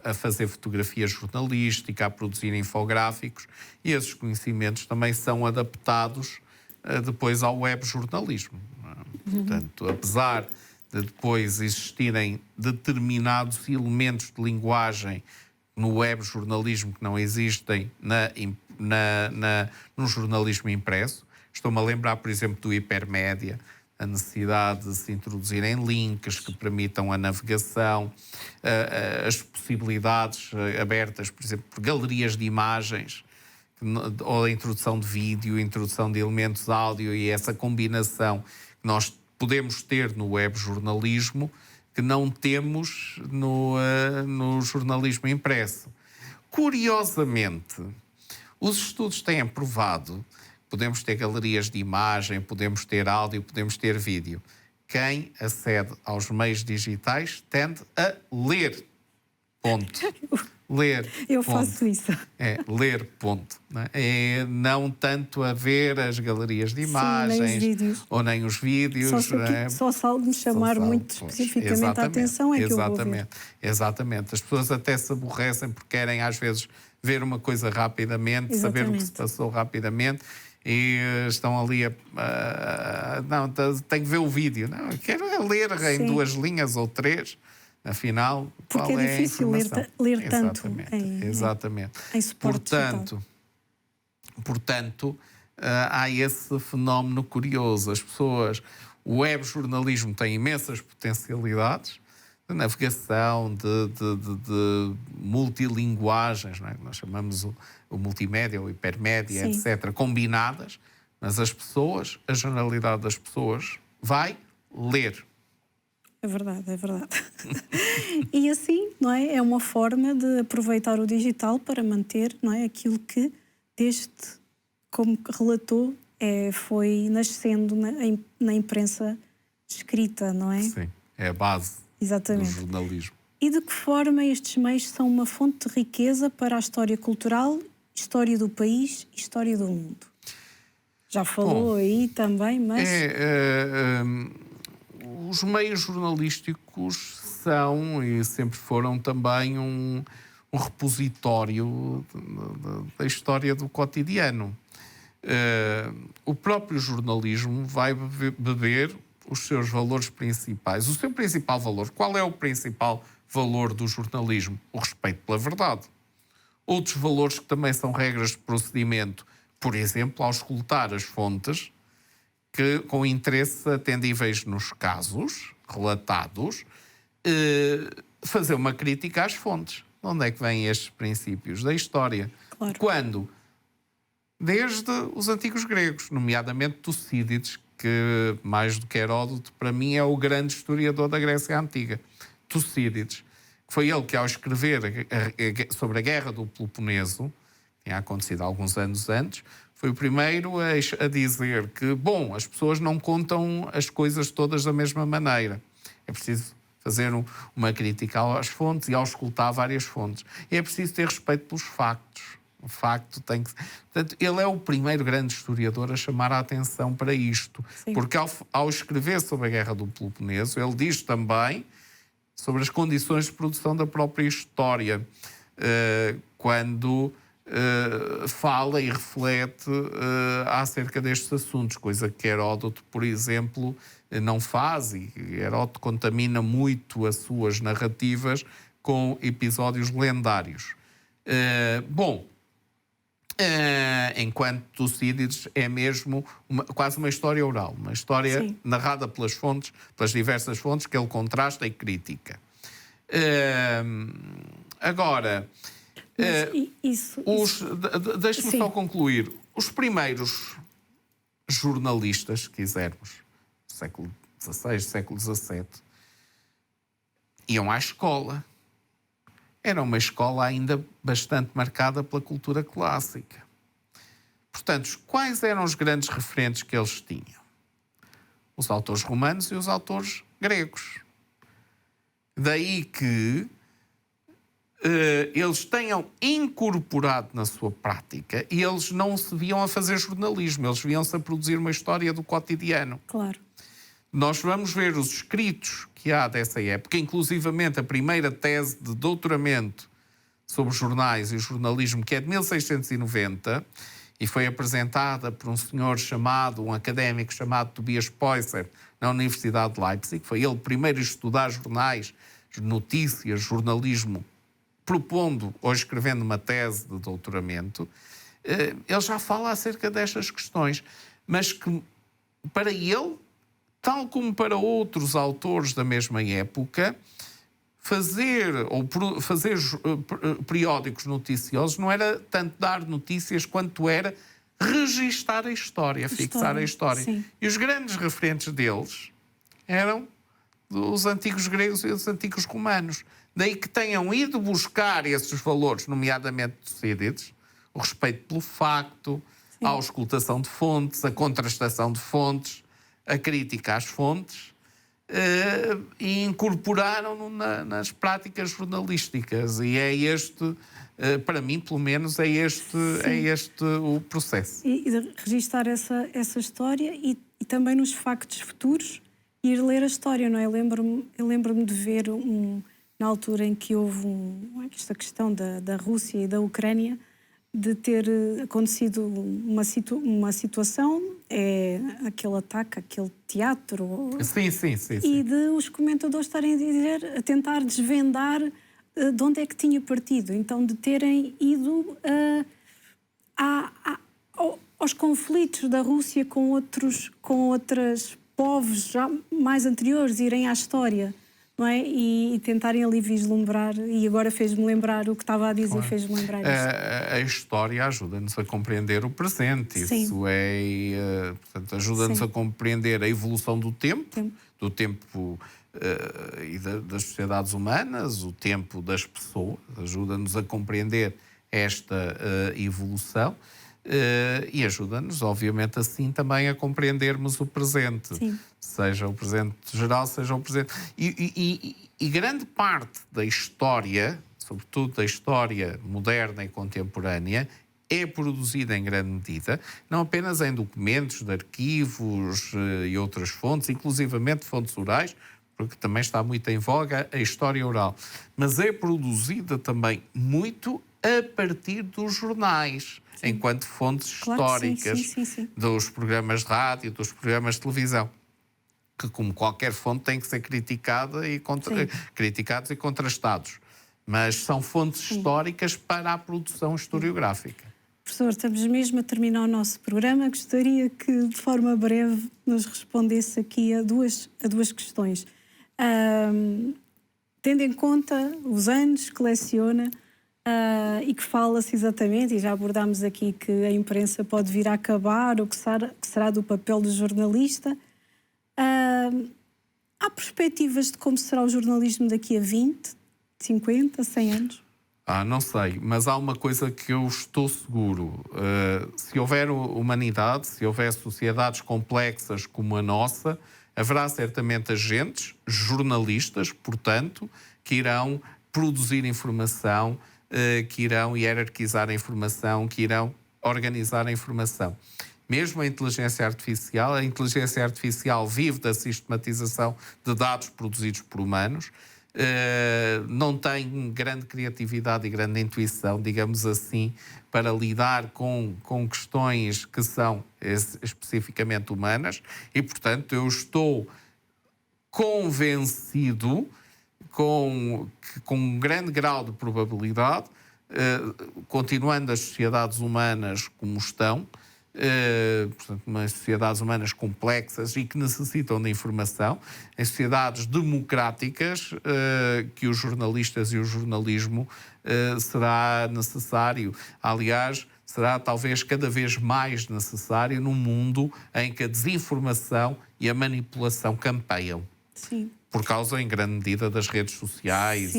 a fazer fotografia jornalística, a produzir infográficos, e esses conhecimentos também são adaptados depois ao web-jornalismo. Portanto, apesar de depois existirem determinados elementos de linguagem no web-jornalismo que não existem no jornalismo impresso, estou-me a lembrar, por exemplo, do hipermédia, a necessidade de se introduzirem links que permitam a navegação, as possibilidades abertas, por exemplo, por galerias de imagens, ou a introdução de vídeo, a introdução de elementos áudio e essa combinação que nós podemos ter no web-jornalismo que não temos no jornalismo impresso. Curiosamente, os estudos têm provado podemos ter galerias de imagem, podemos ter áudio, podemos ter vídeo. Quem acede aos meios digitais tende a ler. Ponto. ler. Eu ponto. faço isso. É ler, ponto. Não tanto a ver as galerias de imagens, nem os vídeos. ou nem os vídeos. Só se algo me chamar muito especificamente a atenção é que eu vou ver. Exatamente. As pessoas até se aborrecem porque querem às vezes ver uma coisa rapidamente, saber o que se passou rapidamente e estão ali não, tenho que ver o vídeo. Não, eu quero ler em 2 linhas ou 3. Afinal, porque qual é difícil ler tanto exatamente. Em suporte portanto, há esse fenómeno curioso. As pessoas, o web-jornalismo tem imensas potencialidades de navegação, de multilinguagens, não é? Nós chamamos o multimédia, o hipermédia, etc., combinadas, mas as pessoas, a generalidade das pessoas, vai ler. É verdade. E assim, não é? É uma forma de aproveitar o digital para manter, não é? Aquilo que, como relatou, foi nascendo na imprensa escrita, não é? Sim, é a base do jornalismo. E de que forma estes meios são uma fonte de riqueza para a história cultural, história do país e história do mundo? Já falou aí também, mas... Os meios jornalísticos são e sempre foram também um repositório da história do cotidiano. O próprio jornalismo vai beber os seus valores principais. O seu principal valor, qual é o principal valor do jornalismo? O respeito pela verdade. Outros valores que também são regras de procedimento, por exemplo, ao escutar as fontes, que, com interesse atendíveis nos casos relatados, fazer uma crítica às fontes. De onde é que vêm estes princípios? Da história. Claro. Quando? Desde os antigos gregos, nomeadamente Tucídides, que, mais do que Heródoto, para mim é o grande historiador da Grécia Antiga. Tucídides. Foi ele que, ao escrever sobre a Guerra do Peloponeso, que tinha acontecido alguns anos antes, foi o primeiro a dizer que, as pessoas não contam as coisas todas da mesma maneira. É preciso fazer uma crítica às fontes e ao escutar várias fontes. E é preciso ter respeito pelos factos. O facto tem que... Portanto, ele é o primeiro grande historiador a chamar a atenção para isto. Sim. Porque ao escrever sobre a Guerra do Peloponeso, ele diz também sobre as condições de produção da própria história. Quando... fala e reflete acerca destes assuntos, coisa que Heródoto, por exemplo, não faz, e Heródoto contamina muito as suas narrativas com episódios lendários. Enquanto Tucídides é mesmo quase uma história oral, uma história narrada pelas fontes, pelas diversas fontes, que ele contrasta e critica. Agora... Deixe-me só concluir. Os primeiros jornalistas, se quisermos, século XVI, século XVII, iam à escola. Era uma escola ainda bastante marcada pela cultura clássica. Portanto, quais eram os grandes referentes que eles tinham? Os autores romanos e os autores gregos. Daí que eles tenham incorporado na sua prática, e eles não se viam a fazer jornalismo, eles viam-se a produzir uma história do cotidiano. Claro. Nós vamos ver os escritos que há dessa época, inclusivamente a primeira tese de doutoramento sobre jornais e jornalismo, que é de 1690, e foi apresentada por um académico chamado Tobias Poisser, na Universidade de Leipzig. Foi ele o primeiro a estudar jornais, notícias, jornalismo, propondo ou escrevendo uma tese de doutoramento. Ele já fala acerca destas questões, mas que para ele, tal como para outros autores da mesma época, fazer periódicos noticiosos não era tanto dar notícias quanto era registar a história, fixar a história. Sim. E os grandes referentes deles eram dos antigos gregos e dos antigos romanos. Daí que tenham ido buscar esses valores, nomeadamente Tucídides, o respeito pelo facto, a auscultação de fontes, a contrastação de fontes, a crítica às fontes, e incorporaram-no nas práticas jornalísticas. E é este, para mim, pelo menos, é este o processo. E registar essa história e também nos factos futuros ir ler a história, não é? Eu lembro-me de ver na altura em que houve esta questão da Rússia e da Ucrânia, de ter acontecido uma situação, aquele ataque, aquele teatro. Sim. E de os comentadores estarem a tentar desvendar de onde é que tinha partido. Então, de terem ido aos conflitos da Rússia com outros povos já mais anteriores, irem à história. Não é? E tentarem ali vislumbrar, e agora fez-me lembrar o que estava a dizer, claro. Fez-me lembrar isso. A história ajuda-nos a compreender o presente. Sim. Isso portanto, ajuda-nos a compreender a evolução do tempo e das sociedades humanas, o tempo das pessoas, ajuda-nos a compreender esta evolução. E ajuda-nos, obviamente, assim também a compreendermos o presente. Sim. Seja o presente geral, seja o presente... E grande parte da história, sobretudo da história moderna e contemporânea, é produzida em grande medida, não apenas em documentos de arquivos e outras fontes, inclusivamente fontes orais, porque também está muito em voga a história oral, mas é produzida também muito a partir dos jornais, sim. Enquanto fontes históricas, sim. Dos programas de rádio, dos programas de televisão, que, como qualquer fonte, tem que ser criticados e contrastados. Mas são fontes históricas para a produção historiográfica. Professor, estamos mesmo a terminar o nosso programa. Gostaria que, de forma breve, nos respondesse aqui a duas questões. Tendo em conta os anos que leciona, e que fala-se exatamente, e já abordámos aqui que a imprensa pode vir a acabar, o que será do papel do jornalista. Há perspectivas de como será o jornalismo daqui a 20, 50, 100 anos? Não sei, mas há uma coisa que eu estou seguro. Se houver humanidade, se houver sociedades complexas como a nossa, haverá certamente agentes, jornalistas, portanto, que irão produzir informação, que irão hierarquizar a informação, que irão organizar a informação. Mesmo a inteligência artificial vive da sistematização de dados produzidos por humanos, não tem grande criatividade e grande intuição, digamos assim, para lidar com questões que são especificamente humanas e, portanto, eu estou convencido com um grande grau de probabilidade, continuando as sociedades humanas como estão, portanto, umas sociedades humanas complexas e que necessitam de informação, em sociedades democráticas, que os jornalistas e o jornalismo será necessário. Aliás, será talvez cada vez mais necessário num mundo em que a desinformação e a manipulação campeiam. Sim. Por causa, em grande medida, das redes sociais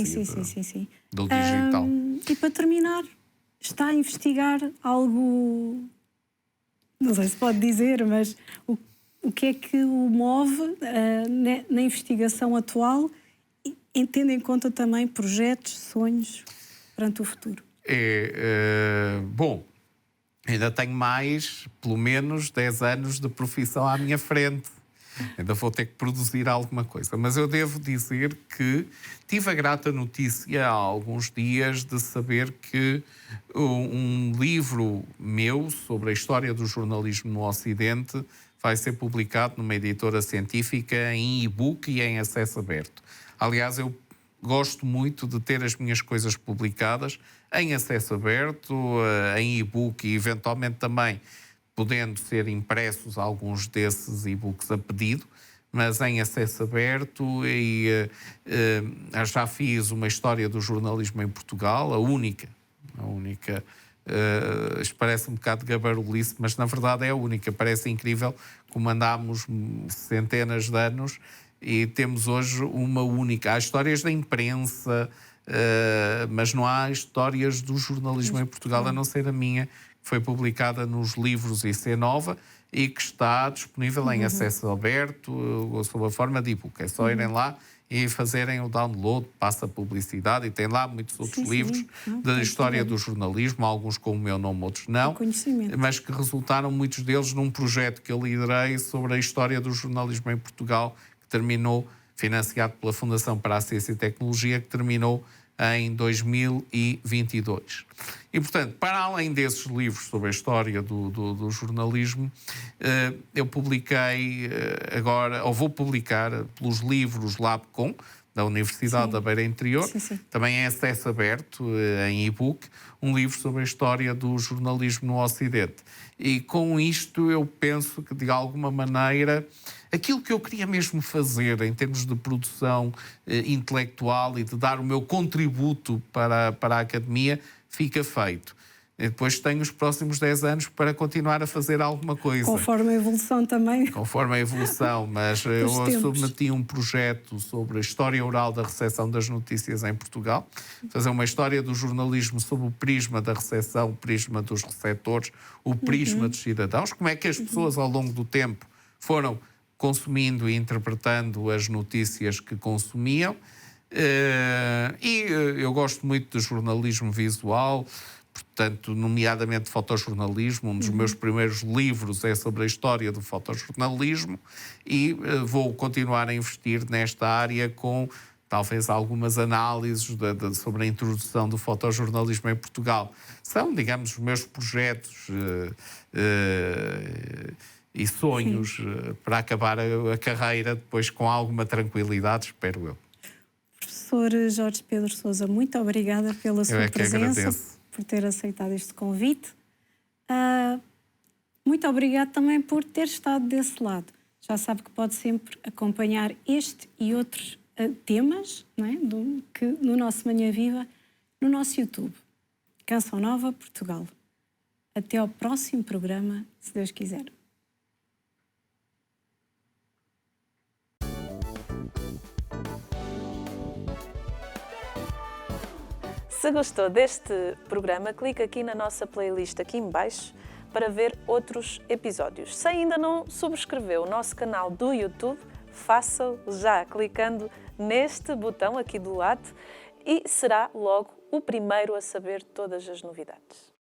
do digital. E para terminar, está a investigar algo, não sei se pode dizer, mas o que é que o move na investigação atual, tendo em conta também projetos, sonhos perante o futuro? Bom, ainda tenho pelo menos 10 anos de profissão à minha frente. Ainda vou ter que produzir alguma coisa. Mas eu devo dizer que tive a grata notícia há alguns dias de saber que um livro meu sobre a história do jornalismo no Ocidente vai ser publicado numa editora científica em e-book e em acesso aberto. Aliás, eu gosto muito de ter as minhas coisas publicadas em acesso aberto, em e-book e eventualmente também podendo ser impressos alguns desses e-books a pedido, mas em acesso aberto, e já fiz uma história do jornalismo em Portugal, a única, isto parece um bocado de gabarulice, mas na verdade é a única. Parece incrível como andámos centenas de anos e temos hoje uma única. Há histórias da imprensa, mas não há histórias do jornalismo em Portugal, a não ser a minha, que foi publicada nos livros IC Nova, e que está disponível em acesso aberto ou sob a forma de e-book. É só irem lá e fazerem o download, passa publicidade, e tem lá muitos outros livros da história do jornalismo, alguns com o meu nome, outros não, mas que resultaram muitos deles num projeto que eu liderei sobre a história do jornalismo em Portugal, que terminou, financiado pela Fundação para a Ciência e Tecnologia, que terminou em 2022. E, portanto, para além desses livros sobre a história do jornalismo, eu publiquei agora, ou vou publicar pelos livros Labcom, da Universidade da Beira Interior, também é acesso aberto em e-book, um livro sobre a história do jornalismo no Ocidente. E com isto eu penso que, de alguma maneira, aquilo que eu queria mesmo fazer em termos de produção intelectual e de dar o meu contributo para a academia, fica feito. E depois tenho os próximos 10 anos para continuar a fazer alguma coisa. Conforme a evolução também. Conforme a evolução, mas eu submeti um projeto sobre a história oral da recepção das notícias em Portugal, fazer uma história do jornalismo sob o prisma da recepção, o prisma dos receptores, o prisma dos cidadãos, como é que as pessoas ao longo do tempo foram consumindo e interpretando as notícias que consumiam. E eu gosto muito de jornalismo visual, portanto, nomeadamente fotojornalismo. Um dos meus primeiros livros é sobre a história do fotojornalismo e vou continuar a investir nesta área com talvez algumas análises sobre a introdução do fotojornalismo em Portugal. São, digamos, os meus projetos e sonhos para acabar a carreira depois com alguma tranquilidade, espero eu. Professor Jorge Pedro Sousa, muito obrigada pela sua presença, por ter aceitado este convite. Muito obrigada também por ter estado desse lado. Já sabe que pode sempre acompanhar este e outros temas, não é? Que no nosso Manhã Viva, no nosso YouTube. Canção Nova Portugal. Até ao próximo programa, se Deus quiser. Se gostou deste programa, clique aqui na nossa playlist aqui em baixo para ver outros episódios. Se ainda não subscreveu o nosso canal do YouTube, faça-o já clicando neste botão aqui do lado e será logo o primeiro a saber todas as novidades.